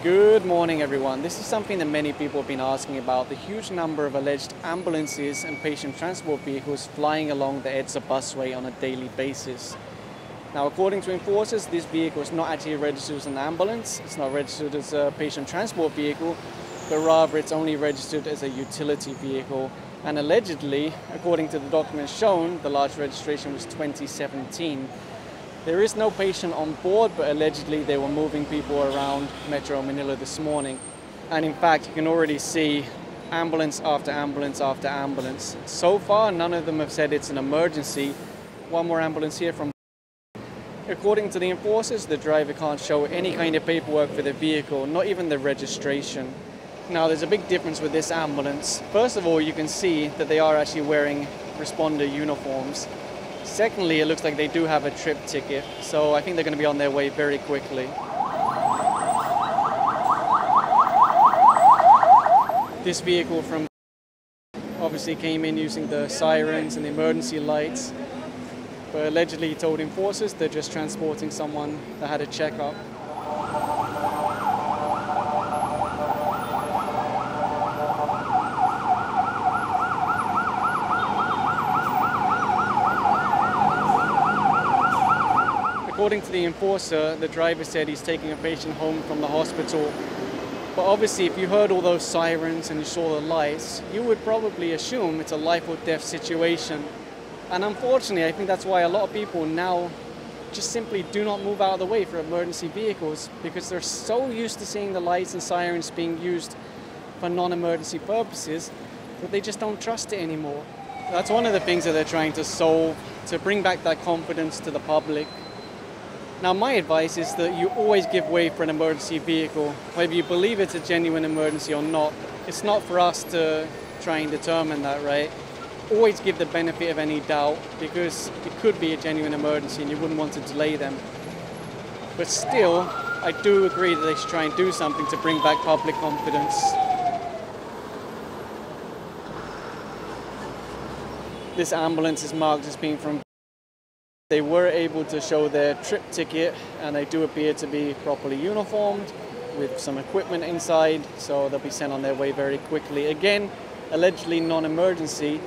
Good morning, everyone. This is something that many people have been asking about, the huge number of alleged ambulances and patient transport vehicles flying along the EDSA busway on a daily basis. Now, according to enforcers, this vehicle is not actually registered as an ambulance, it's not registered as a patient transport vehicle, but rather it's only registered as a utility vehicle. And allegedly, according to the documents shown, the last registration was 2017. There is no patient on board, but allegedly they were moving people around Metro Manila this morning. And in fact, you can already see ambulance after ambulance after ambulance. So far, none of them have said it's an emergency. One more ambulance here from... According to the enforcers, the driver can't show any kind of paperwork for the vehicle, not even the registration. Now, there's a big difference with this ambulance. First of all, you can see that they are actually wearing responder uniforms. Secondly, it looks like they do have a trip ticket, so I think they're going to be on their way very quickly. This vehicle from obviously came in using the sirens and the emergency lights, but allegedly told enforcers they're just transporting someone that had a checkup. According to the enforcer, the driver said he's taking a patient home from the hospital. But obviously, if you heard all those sirens and you saw the lights, you would probably assume it's a life or death situation. And unfortunately, I think that's why a lot of people now just simply do not move out of the way for emergency vehicles, because they're so used to seeing the lights and sirens being used for non-emergency purposes that they just don't trust it anymore. That's one of the things that they're trying to solve, to bring back that confidence to the public. Now, my advice is that you always give way for an emergency vehicle, whether you believe it's a genuine emergency or not. It's not for us to try and determine that, right? Always give the benefit of any doubt, because it could be a genuine emergency and you wouldn't want to delay them. But still, I do agree that they should try and do something to bring back public confidence. This ambulance is marked as being from... They were able to show their trip ticket, and they do appear to be properly uniformed with some equipment inside, so they'll be sent on their way very quickly. Again, allegedly non-emergency,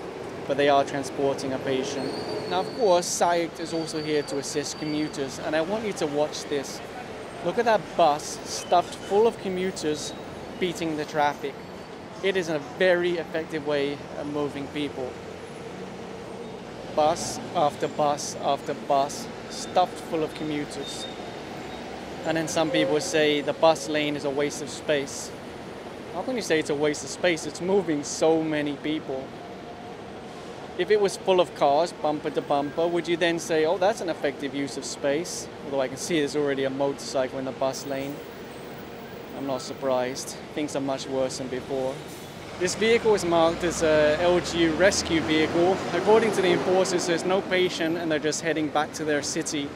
but they are transporting a patient. Now, of course, SAICT is also here to assist commuters, and I want you to watch this. Look at that bus stuffed full of commuters beating the traffic. It is a very effective way of moving people. Bus after bus after bus, stuffed full of commuters. And then some people say the bus lane is a waste of space. How can you say it's a waste of space? It's moving so many people. If it was full of cars, bumper to bumper, would you then say, oh, that's an effective use of space? Although I can see there's already a motorcycle in the bus lane. I'm not surprised. Things are much worse than before. This vehicle is marked as a LGU rescue vehicle. According to the enforcers, there's no patient and they're just heading back to their city.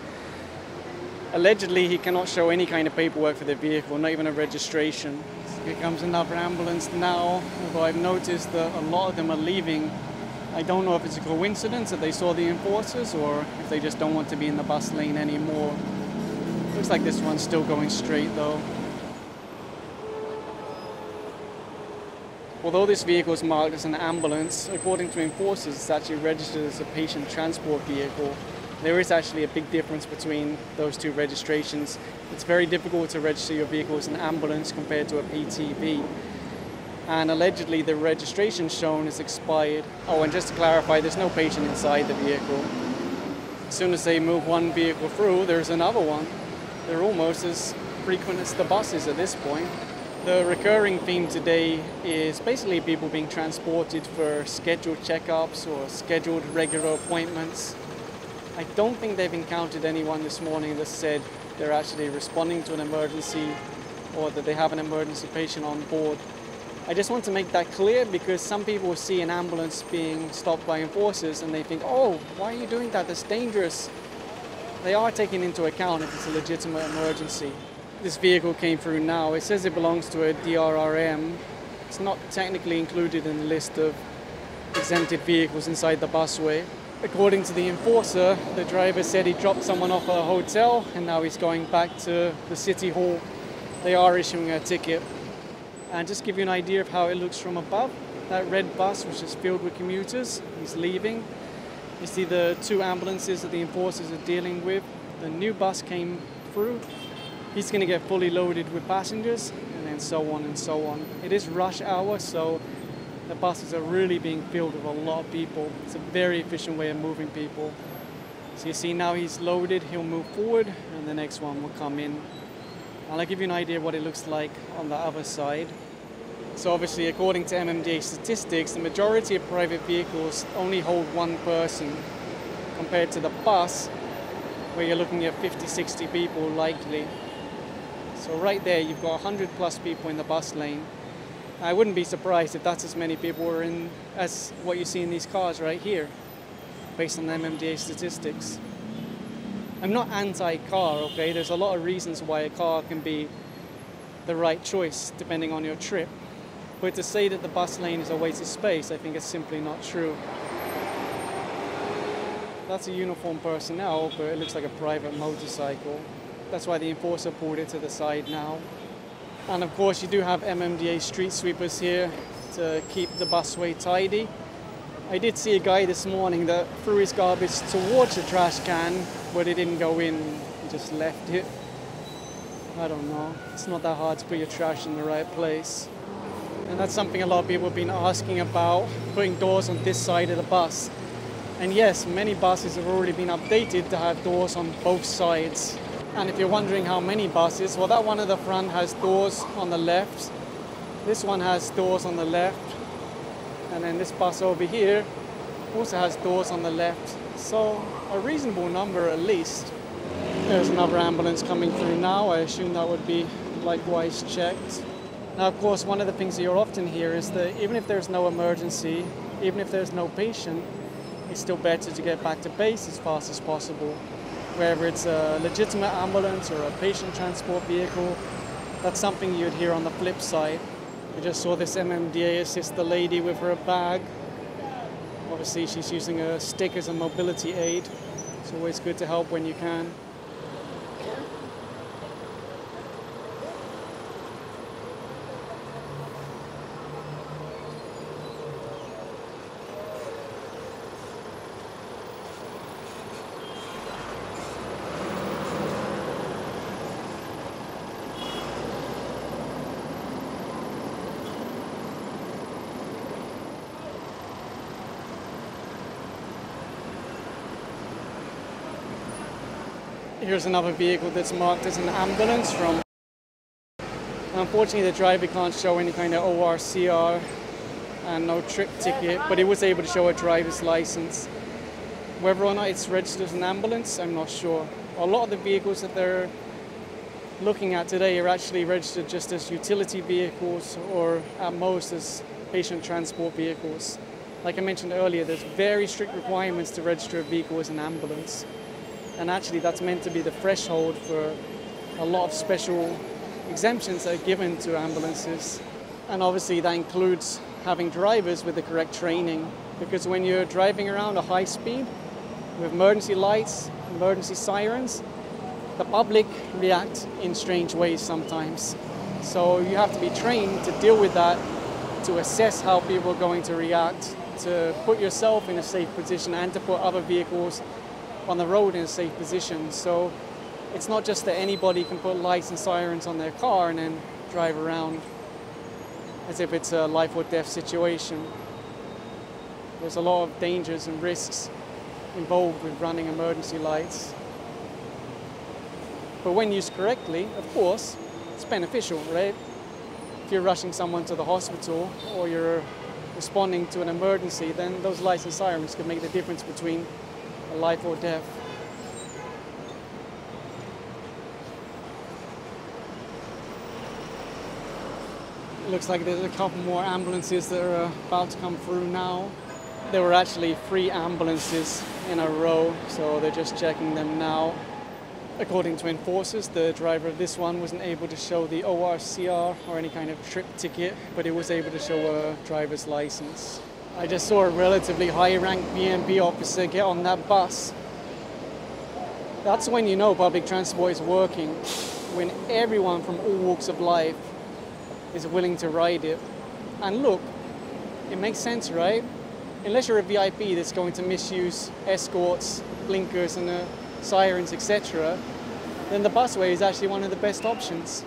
Allegedly, he cannot show any kind of paperwork for the vehicle, not even a registration. Here comes another ambulance now, although I've noticed that a lot of them are leaving. I don't know if it's a coincidence that they saw the enforcers or if they just don't want to be in the bus lane anymore. Looks like this one's still going straight though. Although this vehicle is marked as an ambulance, according to enforcers, it's actually registered as a patient transport vehicle. There is actually a big difference between those two registrations. It's very difficult to register your vehicle as an ambulance compared to a PTV. And allegedly the registration shown is expired. Oh, and just to clarify, there's no patient inside the vehicle. As soon as they move one vehicle through, there's another one. They're almost as frequent as the buses at this point. The recurring theme today is basically people being transported for scheduled checkups or scheduled regular appointments. I don't think they've encountered anyone this morning that said they're actually responding to an emergency or that they have an emergency patient on board. I just want to make that clear, because some people see an ambulance being stopped by enforcers and they think, oh, why are you doing that? That's dangerous. They are taking into account if it's a legitimate emergency. This vehicle came through now. It says it belongs to a DRRM. It's not technically included in the list of exempted vehicles inside the busway. According to the enforcer, the driver said he dropped someone off at a hotel and now he's going back to the city hall. they are issuing a ticket. And just give you an idea of how it looks from above, that red bus which is filled with commuters, he's leaving. You see the 2 ambulances that the enforcers are dealing with. The new bus came through. He's going to get fully loaded with passengers, and then so on and so on. It is rush hour, so the buses are really being filled with a lot of people. It's a very efficient way of moving people. So you see now he's loaded, he'll move forward, and the next one will come in. And I'll give you an idea of what it looks like on the other side. So obviously, according to MMDA statistics, the majority of private vehicles only hold 1 person compared to the bus, where you're looking at 50, 60 people likely. So right there, you've got 100 plus people in the bus lane. I wouldn't be surprised if that's as many people were in as what you see in these cars right here, based on the MMDA statistics. I'm not anti-car, okay? There's a lot of reasons why a car can be the right choice depending on your trip. But to say that the bus lane is a waste of space, I think it's simply not true. That's a uniformed personnel, but it looks like a private motorcycle. That's why the enforcer pulled it to the side now. And of course you do have MMDA street sweepers here to keep the busway tidy. I did see a guy this morning that threw his garbage towards the trash can, but it didn't go in, he just left it. I don't know, it's not that hard to put your trash in the right place. And that's something a lot of people have been asking about, putting doors on this side of the bus. And yes, many buses have already been updated to have doors on both sides. And if you're wondering how many buses, well, that one at the front has doors on the left. This one has doors on the left. And then this bus over here also has doors on the left. So a reasonable number at least. There's another ambulance coming through now. I assume that would be likewise checked. Now, of course, one of the things that you'll often hear is that even if there's no emergency, even if there's no patient, it's still better to get back to base as fast as possible. Whether it's a legitimate ambulance or a patient transport vehicle, that's something you'd hear on the flip side. We just saw this MMDA assist the lady with her bag. Obviously, she's using a stick as a mobility aid. It's always good to help when you can. Here's another vehicle that's marked as an ambulance from... Unfortunately, the driver can't show any kind of ORCR and no trip ticket, but he was able to show a driver's license. Whether or not it's registered as an ambulance, I'm not sure. A lot of the vehicles that they're looking at today are actually registered just as utility vehicles or at most as patient transport vehicles. Like I mentioned earlier, there's very strict requirements to register a vehicle as an ambulance. And actually that's meant to be the threshold for a lot of special exemptions that are given to ambulances. And obviously that includes having drivers with the correct training, because when you're driving around at high speed with emergency lights, emergency sirens, the public react in strange ways sometimes. So you have to be trained to deal with that, to assess how people are going to react, to put yourself in a safe position and to put other vehicles on the road in a safe position. So it's not just that anybody can put lights and sirens on their car and then drive around as if it's a life or death situation. There's a lot of dangers and risks involved with running emergency lights. But when used correctly, of course, it's beneficial, right? If you're rushing someone to the hospital or you're responding to an emergency, then those lights and sirens can make the difference between a life or death. It looks like there's a couple more ambulances that are about to come through now. There were actually 3 ambulances in a row, so they're just checking them now. According to enforcers, the driver of this one wasn't able to show the ORCR or any kind of trip ticket, but he was able to show a driver's license. I just saw a relatively high-ranked BNP officer get on that bus. That's when you know public transport is working. when everyone from all walks of life is willing to ride it. And look, it makes sense, right? Unless you're a VIP that's going to misuse escorts, blinkers and sirens, etc., then the busway is actually one of the best options.